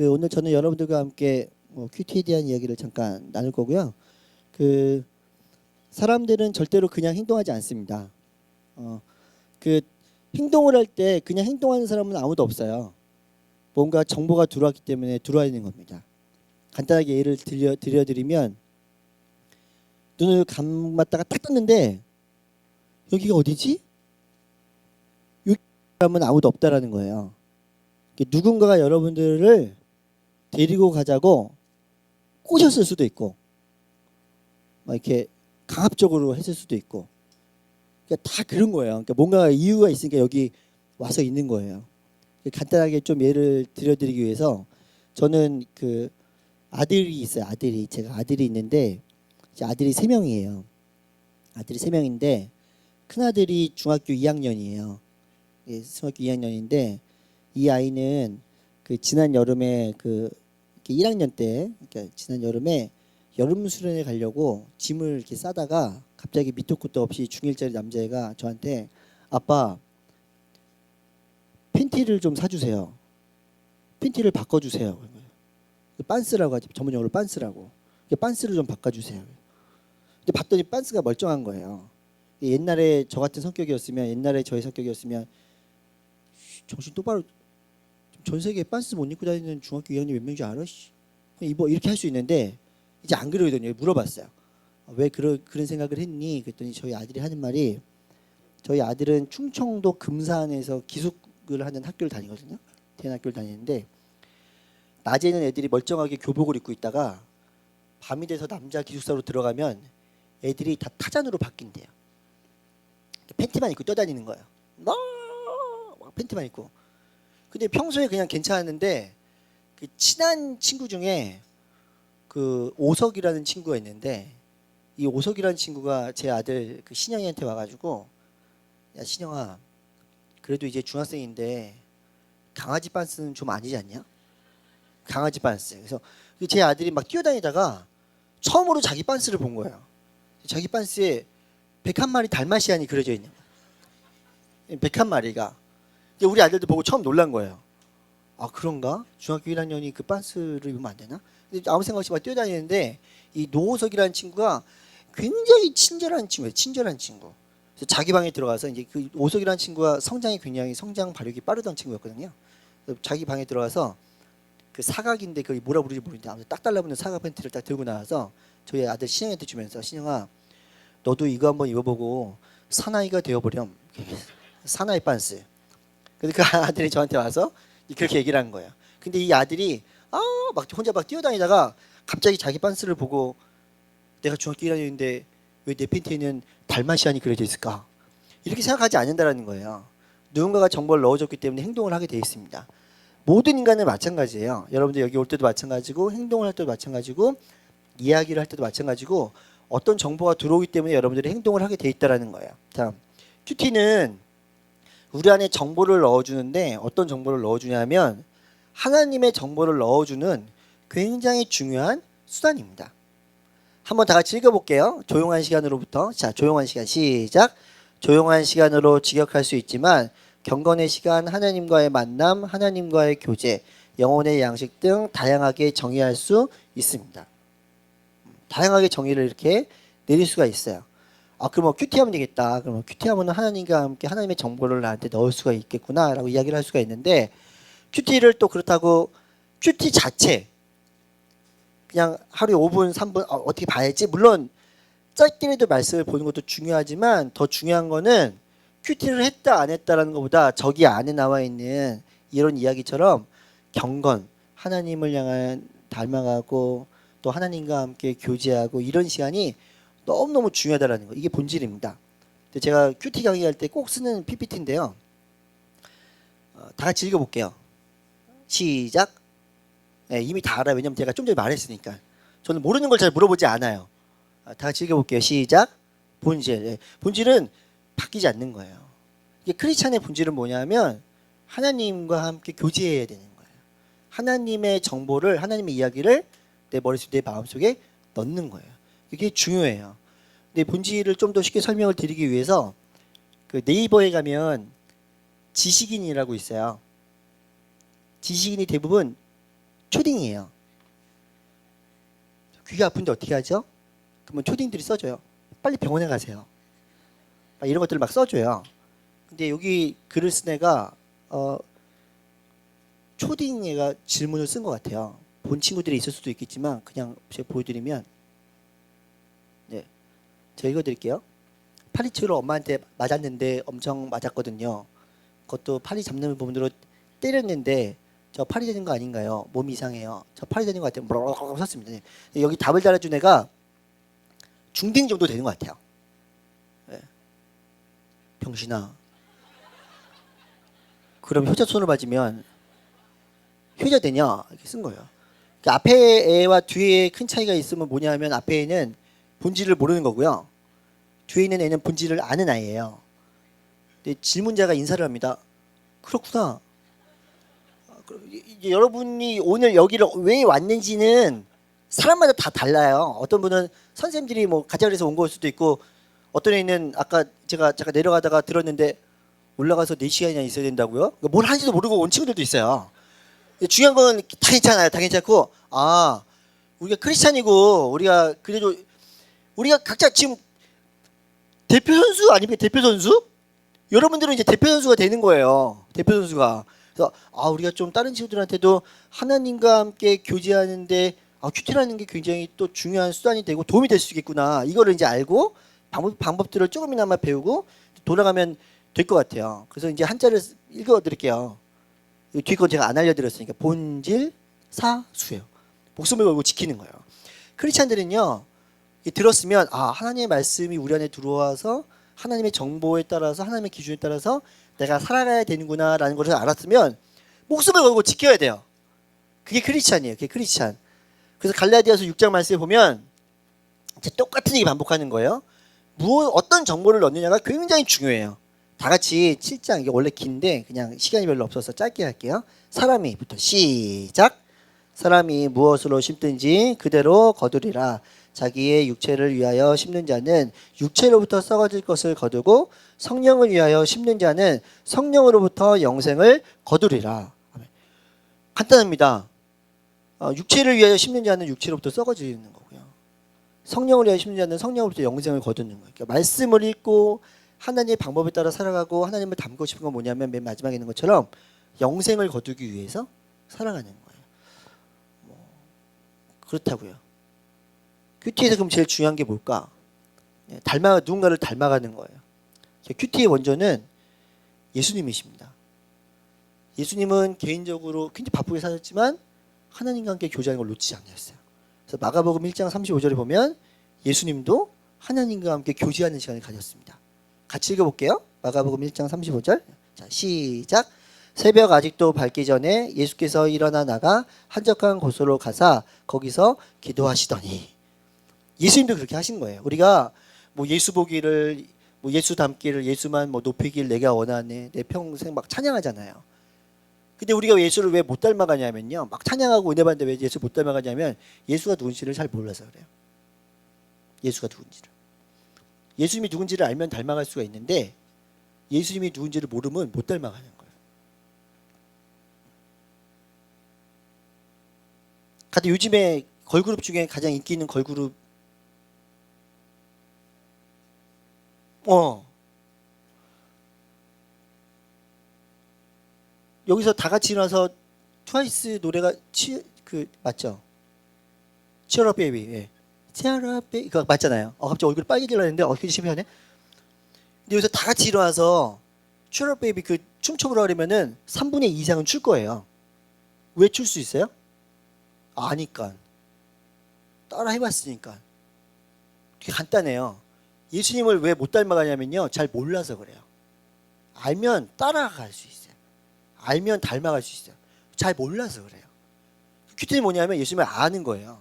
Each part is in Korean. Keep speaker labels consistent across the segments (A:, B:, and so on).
A: 오늘 저는 여러분들과 함께 큐티에 대한 이야기를 잠깐 나눌 거고요. 그 사람들은 절대로 그냥 행동하지 않습니다. 그 행동을 할 때 그냥 행동하는 사람은 아무도 없어요. 뭔가 정보가 들어왔기 때문에 들어와 있는 겁니다. 간단하게 예를 들려드리면 눈을 감았다가 딱 떴는데 여기가 어디지? 이 사람은 아무도 없다라는 거예요. 누군가가 여러분들을 데리고 가자고 꼬셨을 수도 있고 막 이렇게 강압적으로 했을 수도 있고 그러니까 다 그런 거예요. 그러니까 뭔가 이유가 있으니까 여기 와서 있는 거예요. 간단하게 좀 예를 들려드리기 위해서 저는 그 아들이 있어요. 제가 아들이 있는데 이제 아들이 3명이에요. 아들이 3명인데 큰아들이 중학교 2학년이에요. 예, 중학교 2학년인데 이 아이는 그 지난 여름에 그 1학년 때 그러니까 지난 여름에 여름 수련회 가려고 짐을 이렇게 싸다가 갑자기 밑도 끝도 없이 중1짜리 남자애가 저한테 아빠 팬티를 좀 사주세요. 팬티를 바꿔주세요. 빤스라고 하지 전문용어로 빤스라고. 빤스를 좀 바꿔주세요. 근데 봤더니 빤스가 멀쩡한 거예요. 옛날에 저 같은 성격이었으면 옛날에 저의 성격이었으면 정신 똑바로 전 세계에 빤스 못 입고 다니는 중학교 2학년 몇 명인 줄 알아? 입어 이렇게 할 수 있는데 이제 안 그러거든요. 물어봤어요. 왜 그런 생각을 했니? 그랬더니 저희 아들이 하는 말이 저희 아들은 충청도 금산에서 기숙을 하는 학교를 다니거든요. 대학교를 다니는데 낮에는 애들이 멀쩡하게 교복을 입고 있다가 밤이 돼서 남자 기숙사로 들어가면 애들이 다 타잔으로 바뀐대요. 팬티만 입고 떠다니는 거예요. 막 팬티만 입고. 근데 평소에 그냥 괜찮았는데 그 친한 친구 중에 그 오석이라는 친구가 있는데 이 오석이라는 친구가 제 아들 그 신영이한테 와가지고 야 신영아 그래도 이제 중학생인데 강아지 빤스는 좀 아니지 않냐? 강아지 빤스. 그래서 제 아들이 막 뛰어다니다가 처음으로 자기 빤스를 본 거예요. 자기 빤스에 101마리 달마시안이 그려져 있는 거예요. 101마리가. 우리 아들도 보고 처음 놀란 거예요. 아 그런가? 중학교 1학년이 그 빤스를 입으면 안 되나? 근데 아무 생각 없이 막 뛰어다니는데 이 노호석이라는 친구가 굉장히 친절한 친구예요. 친절한 친구. 그래서 자기 방에 들어가서 이제 그 오석이라는 친구가 성장이 굉장히 성장 발육이 빠르던 친구였거든요. 그래서 자기 방에 들어가서 그 사각인데 그게 뭐라 부르지 모르는데 아무튼 딱 달라붙는 사각 팬티를 딱 들고 나와서 저희 아들 신영이한테 주면서 신영아 너도 이거 한번 입어보고 사나이가 되어보렴. 사나이 빤스. 그러니까 그 아들이 저한테 와서 그렇게 얘기를 한 거예요. 근데 이 아들이 막 혼자 막 뛰어다니다가 갑자기 자기 빤스를 보고 내가 중학교 1학년인데 왜 내 팬티에는 달마시안이 그려져 있을까? 이렇게 생각하지 않는다라는 거예요. 누군가가 정보를 넣어줬기 때문에 행동을 하게 되어 있습니다. 모든 인간은 마찬가지예요. 여러분들 여기 올 때도 마찬가지고 행동을 할 때도 마찬가지고 이야기를 할 때도 마찬가지고 어떤 정보가 들어오기 때문에 여러분들이 행동을 하게 되어 있다는 거예요. 자, 큐티는 우리 안에 정보를 넣어주는데 어떤 정보를 넣어주냐면 하나님의 정보를 넣어주는 굉장히 중요한 수단입니다. 한번 다 같이 읽어볼게요. 조용한 시간으로부터. 자, 조용한 시간 시작. 조용한 시간으로 직역할 수 있지만 경건의 시간, 하나님과의 만남, 하나님과의 교제, 영혼의 양식 등 다양하게 정의할 수 있습니다. 다양하게 정의를 이렇게 내릴 수가 있어요. 그럼 큐티하면 되겠다. 그럼 큐티하면 하나님과 함께 하나님의 정보를 나한테 넣을 수가 있겠구나라고 이야기를 할 수가 있는데 큐티를 또 그렇다고 큐티 자체 그냥 하루에 5분, 3분 어떻게 봐야지? 물론 짧게라도 말씀을 보는 것도 중요하지만 더 중요한 거는 큐티를 했다 안 했다라는 것보다 저기 안에 나와 있는 이런 이야기처럼 경건, 하나님을 향한 닮아가고 또 하나님과 함께 교제하고 이런 시간이 너무너무 중요하다라는 거. 이게 본질입니다. 제가 큐티 강의할 때 꼭 쓰는 PPT인데요. 다 같이 읽어볼게요. 시작. 네, 이미 다 알아요. 왜냐면 제가 좀 전에 말했으니까. 저는 모르는 걸 잘 물어보지 않아요. 다 같이 읽어볼게요. 시작. 본질. 네, 본질은 바뀌지 않는 거예요. 이게 크리스찬의 본질은 뭐냐면 하나님과 함께 교제해야 되는 거예요. 하나님의 정보를 하나님의 이야기를 내 머릿속에 내 마음속에 넣는 거예요. 이게 중요해요. 근데 본질을 좀 더 쉽게 설명을 드리기 위해서 그 네이버에 가면 지식인이라고 있어요. 지식인이 대부분 초딩이에요. 귀가 아픈데 어떻게 하죠? 그러면 초딩들이 써줘요. 빨리 병원에 가세요. 이런 것들을 막 써줘요. 근데 여기 글을 쓴 애가 초딩 애가 질문을 쓴 것 같아요. 본 친구들이 있을 수도 있겠지만 그냥 제가 보여드리면, 네, 제가 읽어드릴게요. 파리채로 엄마한테 맞았는데 엄청 맞았거든요. 그것도 파리 잡는 부분으로 때렸는데 저 파리 되는 거 아닌가요? 몸이 이상해요. 저 파리 되는 것 같아요. 뭐라고 썼습니다. 네. 여기 답을 달아준 애가 중딩 정도 되는 것 같아요. 네. 병신아. 그럼 효자 손을 맞으면 효자 되냐? 이렇게 쓴 거예요. 그러니까 앞에 애와 뒤에 큰 차이가 있으면 뭐냐 하면 앞에 애는 본질을 모르는 거고요. 뒤에 있는 애는 본질을 아는 아이예요. 근데 질문자가 인사를 합니다. 그렇구나. 이제 여러분이 오늘 여기를 왜 왔는지는 사람마다 다 달라요. 어떤 분은 선생님들이 뭐 가자 그래서 온 걸 수도 있고, 어떤 애는 아까 제가 잠깐 내려가다가 들었는데 올라가서 4시간이나 있어야 된다고요? 뭘 하는지도 모르고 온 친구들도 있어요. 중요한 건 다 괜찮아요. 다 괜찮고, 우리가 크리스찬이고 우리가 그래도 우리가 각자 지금 대표 선수 아닙니까? 대표 선수? 여러분들은 이제 대표 선수가 되는 거예요. 대표 선수가. 그래서 우리가 좀 다른 친구들한테도 하나님과 함께 교제하는데 큐티라는 게 굉장히 또 중요한 수단이 되고 도움이 될 수 있겠구나. 이거를 이제 알고 방법들을 조금이나마 배우고 돌아가면 될 것 같아요. 그래서 이제 한자를 읽어드릴게요. 뒤 건 제가 안 알려드렸으니까 본질 사수예요. 목숨을 걸고 지키는 거예요. 크리스찬들은요, 들었으면 하나님의 말씀이 우리 안에 들어와서 하나님의 정보에 따라서 하나님의 기준에 따라서 내가 살아가야 되는구나라는 것을 알았으면 목숨을 걸고 지켜야 돼요. 그게 크리스찬이에요. 그게 크리스찬. 그래서 갈라디아서 6장 말씀에 보면 이제 똑같은 얘기 반복하는 거예요. 어떤 정보를 넣느냐가 굉장히 중요해요. 다 같이 7장, 이게 원래 긴데 그냥 시간이 별로 없어서 짧게 할게요. 사람이부터 시작. 사람이 무엇으로 심든지 그대로 거두리라. 자기의 육체를 위하여 심는 자는 육체로부터 썩어질 것을 거두고 성령을 위하여 심는 자는 성령으로부터 영생을 거두리라. 간단합니다. 육체를 위하여 심는 자는 육체로부터 썩어지는 거고요. 성령을 위하여 심는 자는 성령으로부터 영생을 거두는 거예요. 그러니까 말씀을 읽고 하나님의 방법에 따라 살아가고 하나님을 닮고 싶은 건 뭐냐면 맨 마지막에 있는 것처럼 영생을 거두기 위해서 살아가는 거예요. 그렇다고요. 큐티에서 그럼 제일 중요한 게 뭘까? 누군가를 닮아가는 거예요. 큐티의 원조는 예수님이십니다. 예수님은 개인적으로 굉장히 바쁘게 사셨지만 하나님과 함께 교제하는 걸 놓치지 않으셨어요. 그래서 마가복음 1장 35절에 보면 예수님도 하나님과 함께 교제하는 시간을 가졌습니다. 같이 읽어볼게요. 마가복음 1장 35절. 자, 시작. 새벽 아직도 밝기 전에 예수께서 일어나 나가 한적한 곳으로 가사 거기서 기도하시더니. 예수님도 그렇게 하신 거예요. 우리가 예수 보기를, 예수 닮기를, 예수만 높이길 내가 원하네, 내 평생 막 찬양하잖아요. 근데 우리가 예수를 왜 못 닮아가냐면요, 막 찬양하고 은혜 받는데 왜 예수 못 닮아가냐면 예수가 누군지를 잘 몰라서 그래요. 예수가 누군지를. 예수님이 누군지를 알면 닮아갈 수가 있는데 예수님이 누군지를 모르면 못 닮아가는 거예요. 근데 요즘에 걸그룹 중에 가장 인기 있는 걸그룹 여기서 다 같이 일어나서 트와이스 노래가 맞죠? Cheer Up Baby. 예. Cheer Up Baby 그거 맞잖아요. 갑자기 얼굴 빨개지려 했는데 굉장히 심해하네. 근데 여기서 다 같이 일어나서 Cheer Up Baby 그 춤춰보라 그러면은 3분의 2 이상은 출 거예요. 왜 출 수 있어요? 아니까. 따라 해봤으니까. 되게 간단해요. 예수님을 왜 못 닮아가냐면요, 잘 몰라서 그래요. 알면 따라갈 수 있어요. 알면 닮아갈 수 있어요. 잘 몰라서 그래요. 큐티는 뭐냐면 예수님을 아는 거예요.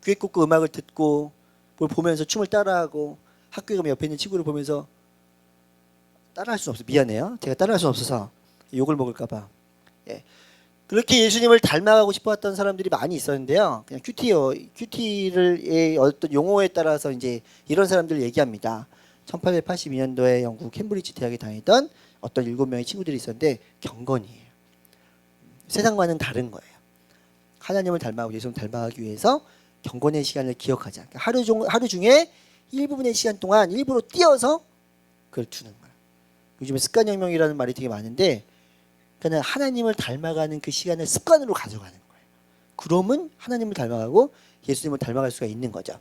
A: 귀에 꽂고 음악을 듣고 뭘 보면서 춤을 따라하고 학교에 가면 옆에 있는 친구를 보면서 따라할 수는 없어요. 미안해요. 제가 따라할 수는 없어서 욕을 먹을까 봐. 예. 그렇게 예수님을 닮아가고 싶어했던 사람들이 많이 있었는데요. 그냥 큐티의 어떤 용어에 따라서 이제 이런 사람들을 얘기합니다. 1882년도에 영국 캠브리지 대학에 다니던 어떤 7명의 친구들이 있었는데 경건이에요. 세상과는 다른 거예요. 하나님을 닮아가고 예수님을 닮아가기 위해서 경건의 시간을 기억하자. 그러니까 하루 중에 일부분의 시간 동안 일부러 띄어서 그걸 두는 거야. 요즘에 습관혁명이라는 말이 되게 많은데, 그러니까 하나님을 닮아가는 그 시간을 습관으로 가져가는 거예요. 그러면 하나님을 닮아가고 예수님을 닮아갈 수가 있는 거죠.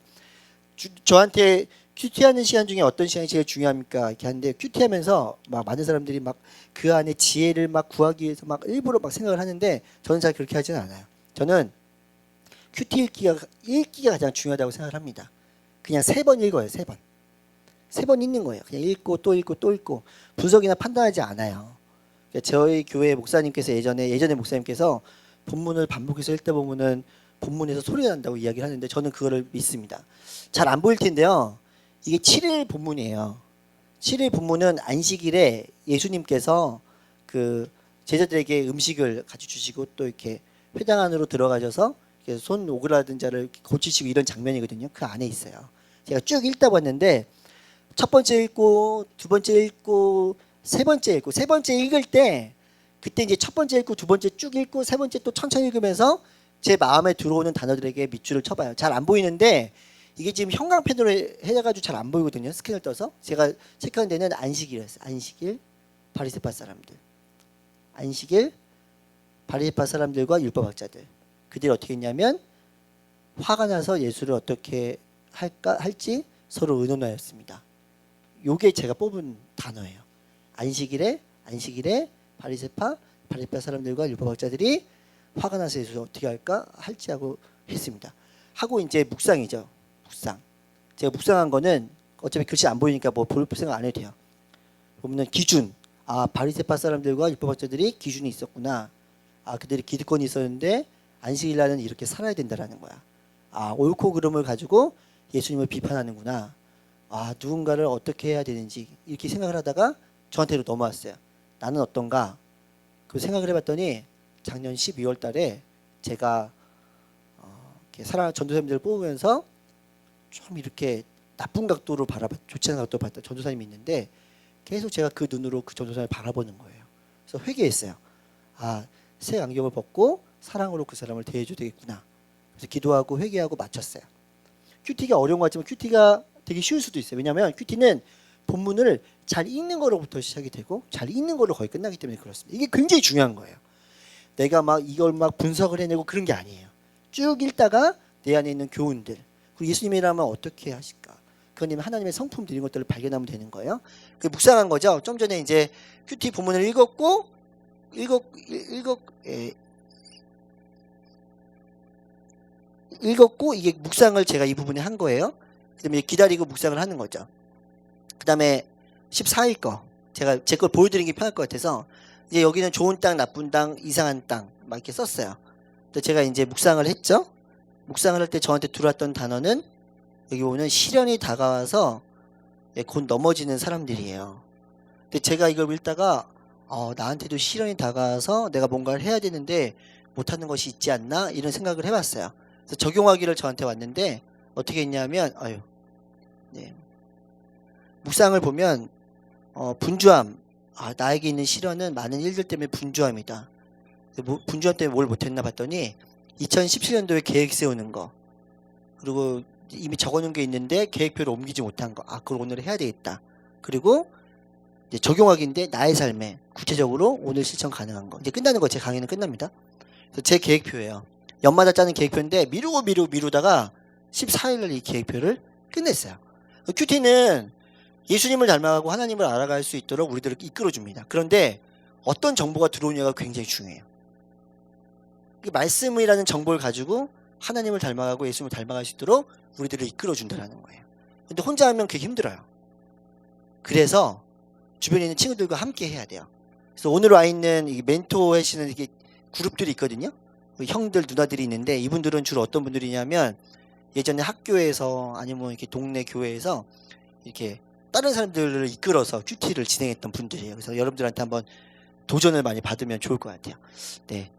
A: 저한테 큐티하는 시간 중에 어떤 시간이 제일 중요합니까? 이렇게 하는데, 큐티하면서 막 많은 사람들이 막 그 안에 지혜를 막 구하기 위해서 막 일부러 막 생각을 하는데, 저는 잘 그렇게 하지는 않아요. 저는 큐티 읽기가 가장 중요하다고 생각을 합니다. 그냥 3번 읽어요. 3번. 3번 읽는 거예요. 그냥 읽고 또 읽고 또 읽고 분석이나 판단하지 않아요. 그러니까 저희 교회 목사님께서 예전에 목사님께서 본문을 반복해서 읽다 보면은 본문에서 소리가 난다고 이야기를 하는데, 저는 그거를 믿습니다. 잘 안 보일 텐데요. 이게 7일 본문이에요. 7일 본문은 안식일에 예수님께서 그 제자들에게 음식을 같이 주시고 또 이렇게 회당 안으로 들어가셔서 손 오그라든 자를 고치시고 이런 장면이거든요. 그 안에 있어요. 제가 쭉 읽다 봤는데, 첫 번째 읽고 두 번째 읽고 세 번째 읽고, 세 번째 읽을 때 그때 이제 첫 번째 읽고 두 번째 쭉 읽고 세 번째 또 천천히 읽으면서 제 마음에 들어오는 단어들에게 밑줄을 쳐봐요. 잘 안 보이는데 이게 지금 형광펜으로 해가지고 잘 안 보이거든요. 스캔을 떠서 제가 체크한 데는 안식일이었어요. 안식일 바리새파 사람들, 안식일 바리새파 사람들과 율법학자들, 그들이 어떻게 했냐면 화가 나서 예수를 어떻게 할지 서로 의논하였습니다. 요게 제가 뽑은 단어예요. 안식일에 바리새파 사람들과 율법학자들이 화가 나서 예수를 어떻게 할지 하고 했습니다. 하고 이제 묵상이죠. 묵상. 제가 묵상한 거는 어차피 글씨 안 보이니까 뭐 볼 생각 안 해도 돼요. 보면은 기준. 바리새파 사람들과 율법학자들이 기준이 있었구나. 그들이 기득권이 있었는데 안식일 날은 이렇게 살아야 된다라는 거야. 옳고 그름을 가지고 예수님을 비판하는구나. 누군가를 어떻게 해야 되는지 이렇게 생각을 하다가 저한테로 넘어왔어요. 나는 어떤가? 그 생각을 해봤더니 작년 12월 달에 제가 사랑하는 전도사님들을 뽑으면서 좀 이렇게 나쁜 각도로 좋지 않은 각도로 봤던 전도사님이 있는데, 계속 제가 그 눈으로 그 전도사님을 바라보는 거예요. 그래서 회개했어요. 새 안경을 벗고 사랑으로 그 사람을 대해줘야 되겠구나. 그래서 기도하고 회개하고 마쳤어요. 큐티가 어려운 것 같지만 큐티가 되게 쉬울 수도 있어요. 왜냐하면 큐티는 본문을 잘 읽는 거로부터 시작이 되고 잘 읽는 거로 거의 끝나기 때문에 그렇습니다. 이게 굉장히 중요한 거예요. 내가 막 이걸 막 분석을 해내고 그런 게 아니에요. 쭉 읽다가 내 안에 있는 교훈들, 그리고 예수님이라면 어떻게 하실까? 그건 하나님의 성품 이런 것들을 발견하면 되는 거예요. 그 묵상한 거죠. 좀 전에 이제 큐티 본문을 읽었고 이게 묵상을 제가 이 부분에 한 거예요. 그다음에 기다리고 묵상을 하는 거죠. 그다음에 14일 거 제가 제 걸 보여드리는 게 편할 것 같아서 이제 여기는 좋은 땅, 나쁜 땅, 이상한 땅 막 이렇게 썼어요. 근데 제가 이제 묵상을 했죠. 묵상을 할 때 저한테 들어왔던 단어는, 여기 보면 시련이 다가와서 곧 넘어지는 사람들이에요. 근데 제가 이걸 읽다가 나한테도 시련이 다가와서 내가 뭔가를 해야 되는데 못하는 것이 있지 않나 이런 생각을 해봤어요. 그래서 적용하기를 저한테 왔는데 어떻게 했냐면 묵상을 보면 분주함, 나에게 있는 시련은 많은 일들 때문에 분주함이다. 분주함 때문에 뭘 못했나 봤더니 2017년도에 계획 세우는 거, 그리고 이미 적어놓은 게 있는데 계획표를 옮기지 못한 거, 그걸 오늘 해야 되겠다. 그리고 이제 적용하기인데 나의 삶에 구체적으로 오늘 실천 가능한 거. 이제 끝나는 거, 제 강의는 끝납니다. 그래서 제 계획표예요. 연마다 짜는 계획표인데 미루다가 14일날 이 계획표를 끝냈어요. 큐티는 예수님을 닮아가고 하나님을 알아갈 수 있도록 우리들을 이끌어줍니다. 그런데 어떤 정보가 들어오냐가 굉장히 중요해요. 말씀이라는 정보를 가지고 하나님을 닮아가고 예수님을 닮아갈 수 있도록 우리들을 이끌어준다는 거예요. 근데 혼자 하면 그게 힘들어요. 그래서 주변에 있는 친구들과 함께 해야 돼요. 그래서 오늘 와 있는 이 멘토 하시는 이게 그룹들이 있거든요. 형들, 누나들이 있는데 이분들은 주로 어떤 분들이냐면 예전에 학교에서 아니면 이렇게 동네 교회에서 이렇게 다른 사람들을 이끌어서 큐티를 진행했던 분들이에요. 그래서 여러분들한테 한번 도전을 많이 받으면 좋을 것 같아요. 네.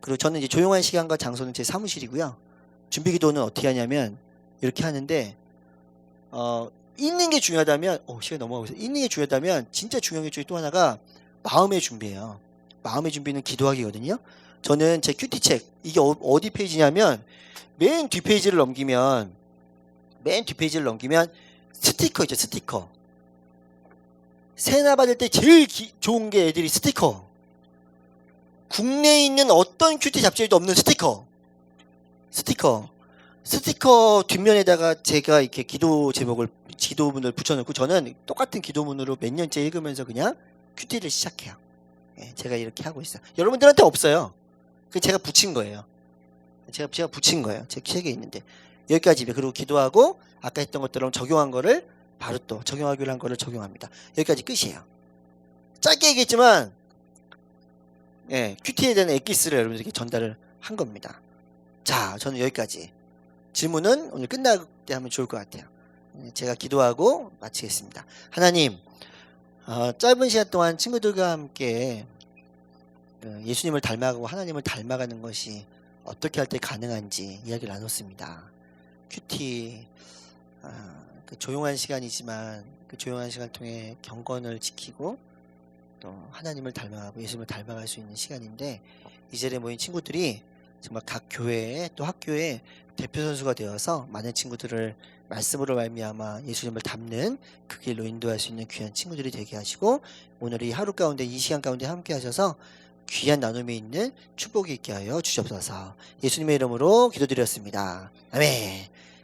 A: 그리고 저는 이제 조용한 시간과 장소는 제 사무실이고요. 준비 기도는 어떻게 하냐면 이렇게 하는데, 읽는 게 중요하다면, 시간이 넘어가고 있어요. 읽는 게 중요하다면 진짜 중요한 게 중에 또 하나가 마음의 준비예요. 마음의 준비는 기도하기거든요. 저는 제 큐티책 이게 어디 페이지냐면 맨 뒷페이지를 넘기면 스티커 있죠. 스티커. 새나 받을 때 제일 좋은 게 애들이 스티커. 국내에 있는 어떤 큐티 잡지에도 없는 스티커 뒷면에다가 제가 이렇게 기도문을 붙여놓고 저는 똑같은 기도문으로 몇 년째 읽으면서 그냥 큐티를 시작해요. 예, 제가 이렇게 하고 있어요. 여러분들한테 없어요. 그 제가 붙인 거예요. 제가 붙인 거예요. 제 책에 있는데 여기까지. 그리고 기도하고 아까 했던 것처럼 적용한 거를 바로 또 적용하기로 한 거를 적용합니다. 여기까지 끝이에요. 짧게 얘기했지만 예, 큐티에 대한 엑기스를 여러분들에게 전달을 한 겁니다. 자, 저는 여기까지. 질문은 오늘 끝날 때 하면 좋을 것 같아요. 제가 기도하고 마치겠습니다. 하나님, 짧은 시간 동안 친구들과 함께 예수님을 닮아가고 하나님을 닮아가는 것이 어떻게 할 때 가능한지 이야기를 나눴습니다. 큐티, 그 조용한 시간이지만 그 조용한 시간 통해 경건을 지키고 또 하나님을 닮아가고 예수님을 닮아갈 수 있는 시간인데, 이 자리에 모인 친구들이 정말 각 교회에 또 학교에 대표 선수가 되어서 많은 친구들을 말씀으로 말미암아 예수님을 닮는 그 길로 인도할 수 있는 귀한 친구들이 되게 하시고, 오늘 이 하루 가운데 이 시간 가운데 함께 하셔서 귀한 나눔이 있는 축복이 있게 하여 주시옵소서. 예수님의 이름으로 기도드렸습니다. 아멘.